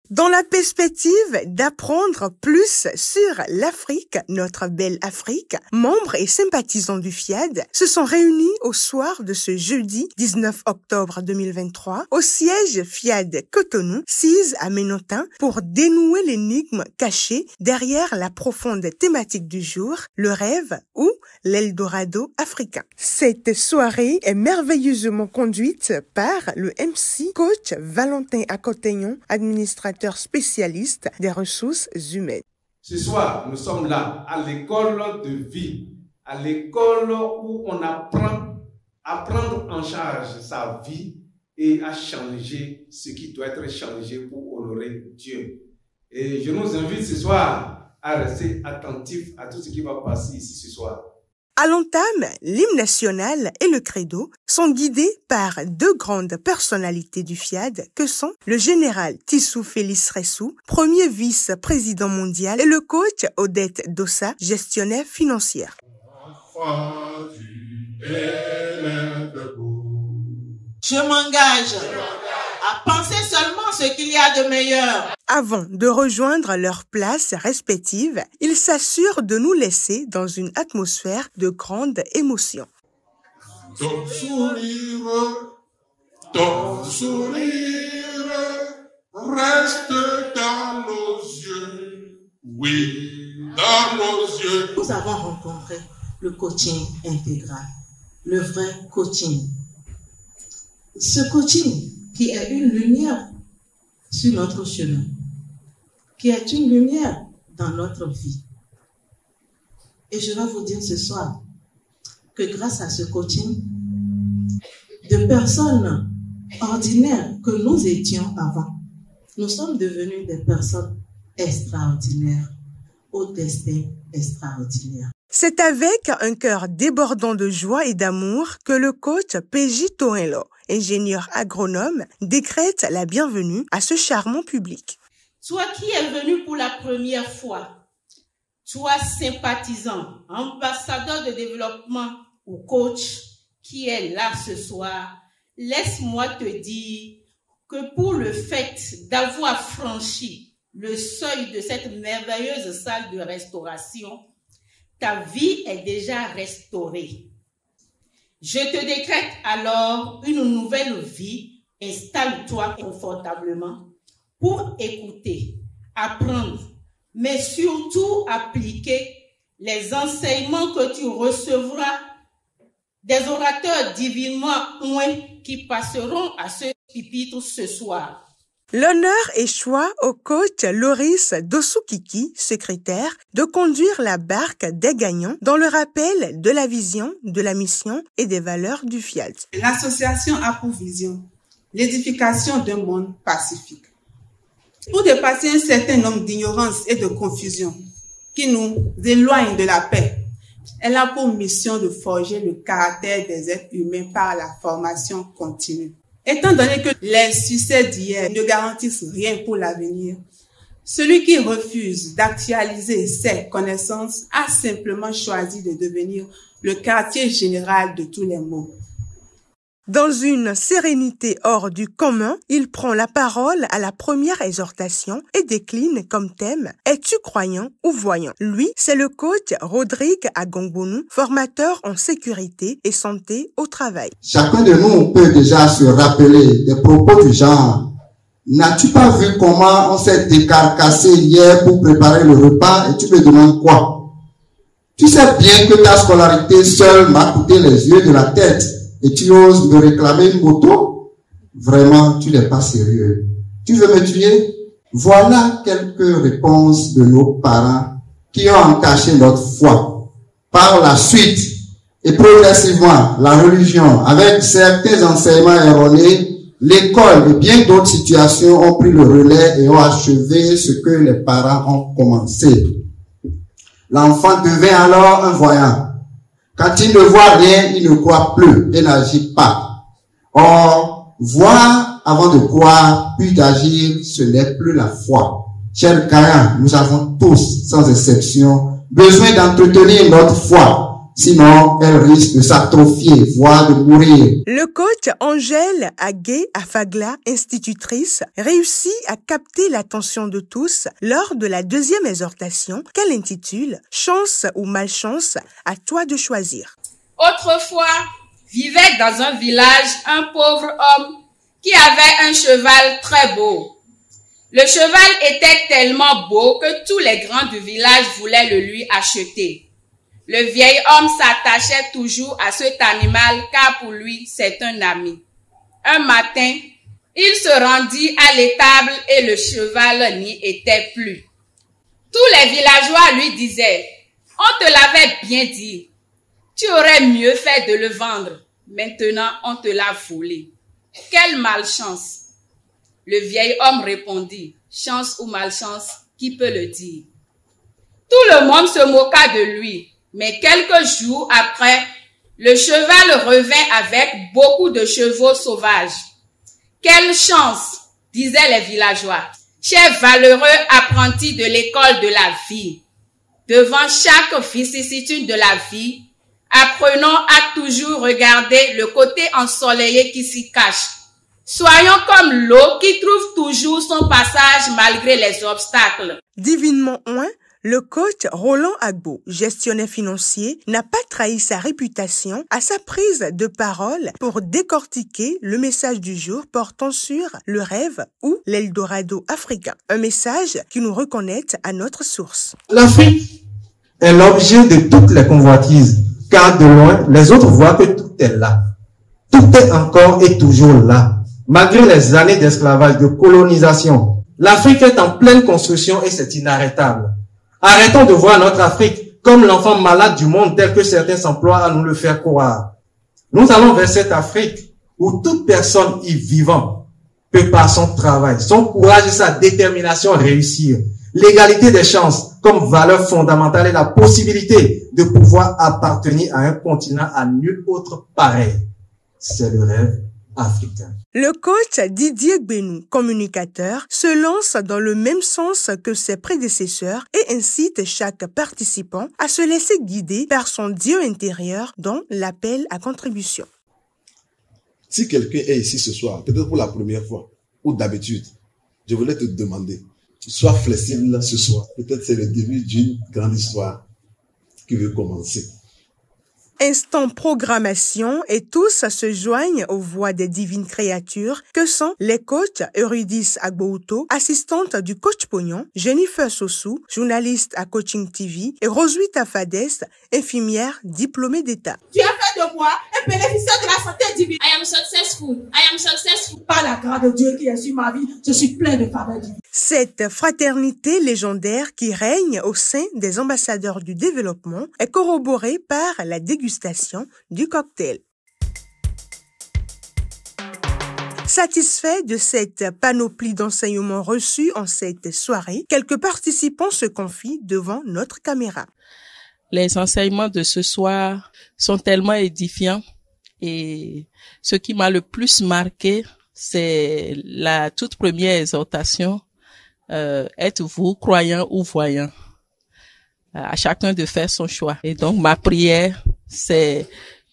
Dans la perspective d'apprendre plus sur l'Afrique, notre belle Afrique, membres et sympathisants du FIAD se sont réunis au soir de ce jeudi 19 octobre 2023 au siège FIAD Cotonou, 6 à Ménotin, pour dénouer l'énigme cachée derrière la profonde thématique du jour, le rêve ou l'Eldorado africain. Cette soirée est merveilleusement conduite par le MC coach Valentin Akoteyon, administrateur spécialiste des ressources humaines. Ce soir, nous sommes là à l'école de vie, à l'école où on apprend à prendre en charge sa vie et à changer ce qui doit être changé pour honorer Dieu. Et je nous invite ce soir à rester attentifs à tout ce qui va passer ici ce soir. À l'entame, l'hymne national et le credo sont guidés par deux grandes personnalités du FIAD que sont le général Tissou Félix Ressou, premier vice-président mondial, et le coach Odette Dossa, gestionnaire financière. Je m'engage à penser seulement ce qu'il y a de meilleur. Avant de rejoindre leurs places respectives, ils s'assurent de nous laisser dans une atmosphère de grande émotion. Ton sourire reste dans nos yeux. Oui, dans nos yeux. Nous avons rencontré le coaching intégral, le vrai coaching. Ce coaching qui est une lumière sur notre chemin, qui est une lumière dans notre vie. Et je vais vous dire ce soir que grâce à ce coaching, de personnes ordinaires que nous étions avant, nous sommes devenus des personnes extraordinaires, au destin extraordinaire. C'est avec un cœur débordant de joie et d'amour que le coach PJ Toenlo, ingénieur agronome, décrète la bienvenue à ce charmant public. Toi qui es venu pour la première fois, toi sympathisant, ambassadeur de développement ou coach qui est là ce soir, laisse-moi te dire que pour le fait d'avoir franchi le seuil de cette merveilleuse salle de restauration, ta vie est déjà restaurée. Je te décrète alors une nouvelle vie. Installe-toi confortablement pour écouter, apprendre, mais surtout appliquer les enseignements que tu recevras des orateurs divinement ouins qui passeront à ce pupitre ce soir. L'honneur échoit au coach Loris Dossoukiki, secrétaire, de conduire la barque des gagnants dans le rappel de la vision, de la mission et des valeurs du FIAD. L'association a pour vision l'édification d'un monde pacifique. Pour dépasser un certain nombre d'ignorance et de confusion qui nous éloignent de la paix, elle a pour mission de forger le caractère des êtres humains par la formation continue. Étant donné que les succès d'hier ne garantissent rien pour l'avenir, celui qui refuse d'actualiser ses connaissances a simplement choisi de devenir le quartier général de tous les maux. Dans une sérénité hors du commun, il prend la parole à la première exhortation et décline comme thème « Es-tu croyant ou voyant ?» Lui, c'est le coach Rodrigue Agongbonu, formateur en sécurité et santé au travail. Chacun de nous peut déjà se rappeler des propos du genre « N'as-tu pas vu comment on s'est décarcassé hier pour préparer le repas et tu me demandes quoi? Tu sais bien que ta scolarité seule m'a coûté les yeux de la tête. Et tu oses me réclamer une moto? Vraiment, tu n'es pas sérieux. Tu veux me tuer? Voilà quelques réponses de nos parents qui ont entaché notre foi. Par la suite, et progressivement, la religion, avec certains enseignements erronés, l'école et bien d'autres situations ont pris le relais et ont achevé ce que les parents ont commencé. L'enfant devient alors un voyant. Quand il ne voit rien, il ne croit plus et n'agit pas. Or, voir avant de croire, puis d'agir, ce n'est plus la foi. Chers caïens, nous avons tous, sans exception, besoin d'entretenir notre foi Sinon, elle risque de s'atrophier, voire de mourir. Le coach Angèle Agué Afagla, institutrice, réussit à capter l'attention de tous lors de la deuxième exhortation qu'elle intitule « Chance ou malchance, à toi de choisir ». Autrefois, vivait dans un village un pauvre homme qui avait un cheval très beau. Le cheval était tellement beau que tous les grands du village voulaient le lui acheter. Le vieil homme s'attachait toujours à cet animal car pour lui, c'est un ami. Un matin, il se rendit à l'étable et le cheval n'y était plus. Tous les villageois lui disaient, « On te l'avait bien dit, tu aurais mieux fait de le vendre. Maintenant, on te l'a volé. Quelle malchance! » Le vieil homme répondit, « Chance ou malchance, qui peut le dire? » Tout le monde se moqua de lui. Mais quelques jours après, le cheval revint avec beaucoup de chevaux sauvages. « Quelle chance !» disaient les villageois. « Cher valeureux apprenti de l'école de la vie, devant chaque vicissitude de la vie, apprenons à toujours regarder le côté ensoleillé qui s'y cache. Soyons comme l'eau qui trouve toujours son passage malgré les obstacles. » Divinement oint, le coach Roland Agbo, gestionnaire financier, n'a pas trahi sa réputation à sa prise de parole pour décortiquer le message du jour portant sur le rêve ou l'Eldorado africain. Un message qui nous reconnecte à notre source. L'Afrique est l'objet de toutes les convoitises, car de loin, les autres voient que tout est là. Tout est encore et toujours là. Malgré les années d'esclavage, de colonisation, l'Afrique est en pleine construction et c'est inarrêtable. Arrêtons de voir notre Afrique comme l'enfant malade du monde tel que certains s'emploient à nous le faire croire. Nous allons vers cette Afrique où toute personne y vivant peut par son travail, son courage et sa détermination réussir. L'égalité des chances comme valeur fondamentale et la possibilité de pouvoir appartenir à un continent à nul autre pareil. C'est le rêve africain. Le coach Didier Gbenou, communicateur, se lance dans le même sens que ses prédécesseurs et incite chaque participant à se laisser guider par son Dieu intérieur dans l'appel à contribution. Si quelqu'un est ici ce soir, peut-être pour la première fois, ou d'habitude, je voulais te demander, sois flexible ce soir. Peut-être c'est le début d'une grande histoire qui veut commencer. Instant programmation et tous se joignent aux voix des divines créatures que sont les coachs Eurydice Agbouto, assistante du coach Pognon, Jennifer Sossou, journaliste à Coaching TV et Roswitha Fadès, infirmière diplômée d'État. Tu as fait de moi un bénéficiaire de la santé divine. I am successful. I am successful. Par la grâce de Dieu qui est sur ma vie, je suis plein de faveurs divines. Cette fraternité légendaire qui règne au sein des ambassadeurs du développement est corroborée par la dégustation du cocktail. Satisfait de cette panoplie d'enseignements reçus en cette soirée, quelques participants se confient devant notre caméra. Les enseignements de ce soir sont tellement édifiants et ce qui m'a le plus marqué, c'est la toute première exhortation. Êtes-vous croyant ou voyant? À chacun de faire son choix. Et donc ma prière, c'est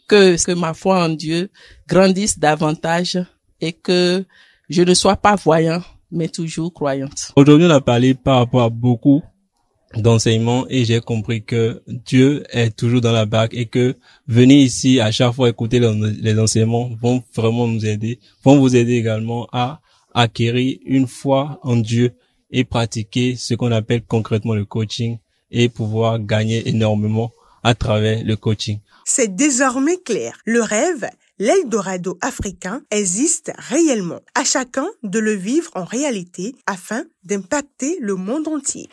que ma foi en Dieu grandisse davantage et que je ne sois pas voyant, mais toujours croyante. Aujourd'hui, on a parlé par rapport à beaucoup d'enseignements et j'ai compris que Dieu est toujours dans la barque et que venir ici à chaque fois écouter les enseignements vont vraiment nous aider, vont vous aider également à acquérir une foi en Dieu et pratiquer ce qu'on appelle concrètement le coaching et pouvoir gagner énormément à travers le coaching. C'est désormais clair. Le rêve, l'Eldorado africain, existe réellement. À chacun de le vivre en réalité afin d'impacter le monde entier.